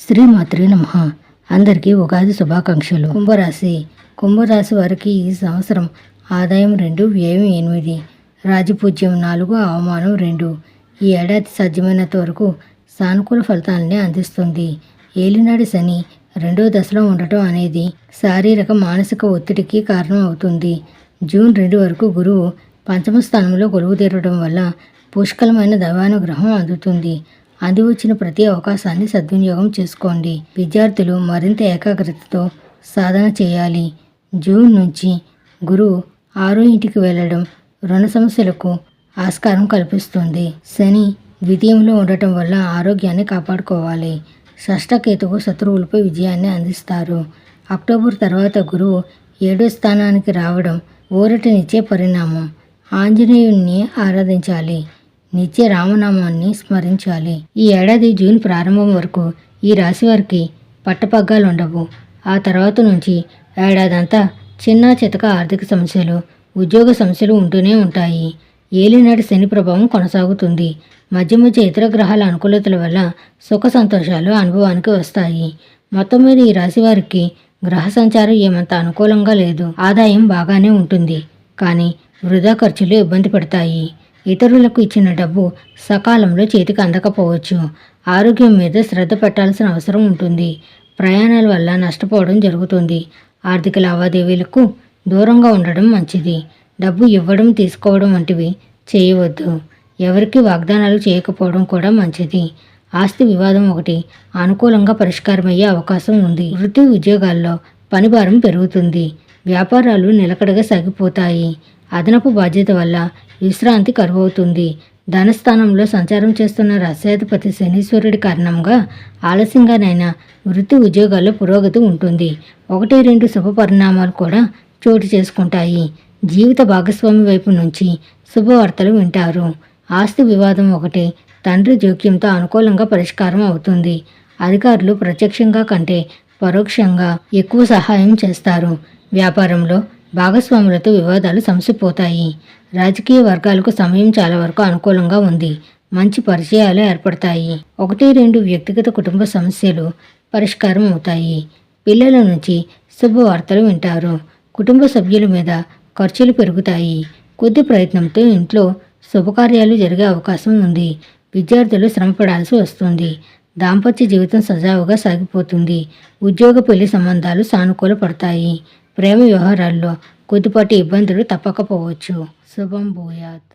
శ్రీమాత్రే నమః. అందరికీ ఉగాది శుభాకాంక్షలు. కుంభరాశి వారికి ఈ సంవత్సరం ఆదాయం 2, వ్యయం 8, రాజపూజ్యం 4, అవమానం 2. ఈ ఏడాది సాధ్యమైనంత వరకు సానుకూల ఫలితాలనే అందిస్తుంది. ఏలినాటి శని 2వ దశలో ఉండటం అనేది శారీరక మానసిక ఒత్తిడికి కారణం అవుతుంది. జూన్ 2 వరకు గురువు పంచమ స్థానంలో కొలువు తీరడం వల్ల పుష్కలమైన దైవానుగ్రహం అందుతుంది. అంది వచ్చిన ప్రతి అవకాశాన్ని సద్వినియోగం చేసుకోండి. విద్యార్థులు మరింత ఏకాగ్రతతో సాధన చేయాలి. జూన్ నుంచి గురువు 6వ ఇంటికి వెళ్ళడం రుణ సమస్యలకు ఆస్కారం కల్పిస్తుంది. శని ద్వితీయంలో ఉండటం వల్ల ఆరోగ్యాన్ని కాపాడుకోవాలి. షష్టకేతువు శత్రువులపై విజయాన్ని అందిస్తారు. అక్టోబర్ తర్వాత గురువు 7వ స్థానానికి రావడం ఊరటనిచ్చే పరిణామం. ఆంజనేయుణ్ణి ఆరాధించాలి. నిత్య రామనామాన్ని స్మరించాలి. ఈ ఏడాది జూన్ ప్రారంభం వరకు ఈ రాశి వారికి పట్టపగ్గాలుండవు. ఆ తర్వాత నుంచి ఏడాదంతా చిన్న చితక ఆర్థిక సమస్యలు, ఉద్యోగ సమస్యలు ఉంటూనే ఉంటాయి. ఏలినాటి శని ప్రభావం కొనసాగుతుంది. మధ్య మధ్య ఇతర గ్రహాల అనుకూలతల వల్ల సుఖ సంతోషాలు అనుభవానికి వస్తాయి. మొత్తం మీద ఈ రాశి వారికి గ్రహ సంచారం ఏమంత అనుకూలంగా లేదు. ఆదాయం బాగానే ఉంటుంది, కానీ వృధా ఖర్చులు ఇబ్బంది పెడతాయి. ఇతరులకు ఇచ్చిన డబ్బు సకాలంలో చేతికి అందకపోవచ్చు. ఆరోగ్యం మీద శ్రద్ధ పెట్టాల్సిన అవసరం ఉంటుంది. ప్రయాణాల వల్ల నష్టపోవడం జరుగుతుంది. ఆర్థిక లావాదేవీలకు దూరంగా ఉండడం మంచిది. డబ్బు ఇవ్వడం తీసుకోవడం వంటివి చేయవద్దు. ఎవరికి వాగ్దానాలు చేయకపోవడం కూడా మంచిది. ఆస్తి వివాదం ఒకటి అనుకూలంగా పరిష్కారమయ్యే అవకాశం ఉంది. వృత్తి ఉద్యోగాల్లో పనిభారం పెరుగుతుంది. వ్యాపారాలు నిలకడగా సాగిపోతాయి. అదనపు బాధ్యత వల్ల విశ్రాంతి కరువవుతుంది. ధనస్థానంలో సంచారం చేస్తున్న రాశ్యాధిపతి శనీశ్వరుడి కారణంగా ఆలస్యంగానైనా వృత్తి ఉద్యోగాల్లో పురోగతి ఉంటుంది. 1, 2 శుభ పరిణామాలు కూడా చోటు చేసుకుంటాయి. జీవిత భాగస్వామి వైపు నుంచి శుభవార్తలు వింటారు. ఆస్తి వివాదం ఒకటి తండ్రి జోక్యంతో అనుకూలంగా పరిష్కారం అవుతుంది. అధికారులు ప్రత్యక్షంగా కంటే పరోక్షంగా ఎక్కువ సహాయం చేస్తారు. వ్యాపారంలో భాగస్వాములతో వివాదాలు సమసిపోతాయి. రాజకీయ వర్గాలకు సమయం చాలా వరకు అనుకూలంగా ఉంది. మంచి పరిచయాలు ఏర్పడతాయి. 1, 2 వ్యక్తిగత కుటుంబ సమస్యలు పరిష్కారం అవుతాయి. పిల్లల నుంచి శుభవార్తలు వింటారు. కుటుంబ సభ్యుల మీద ఖర్చులు పెరుగుతాయి. కొద్ది ప్రయత్నంతో ఇంట్లో శుభకార్యాలు జరిగే అవకాశం ఉంది. విద్యార్థులు శ్రమపడాల్సి వస్తుంది. దాంపత్య జీవితం సజావుగా సాగిపోతుంది. ఉద్యోగ పెళ్లి సంబంధాలు సానుకూల పడతాయి. ప్రేమ వ్యవహారాల్లో కొద్దిపాటి ఇబ్బందులు తప్పకపోవచ్చు. శుభం భూయాత్.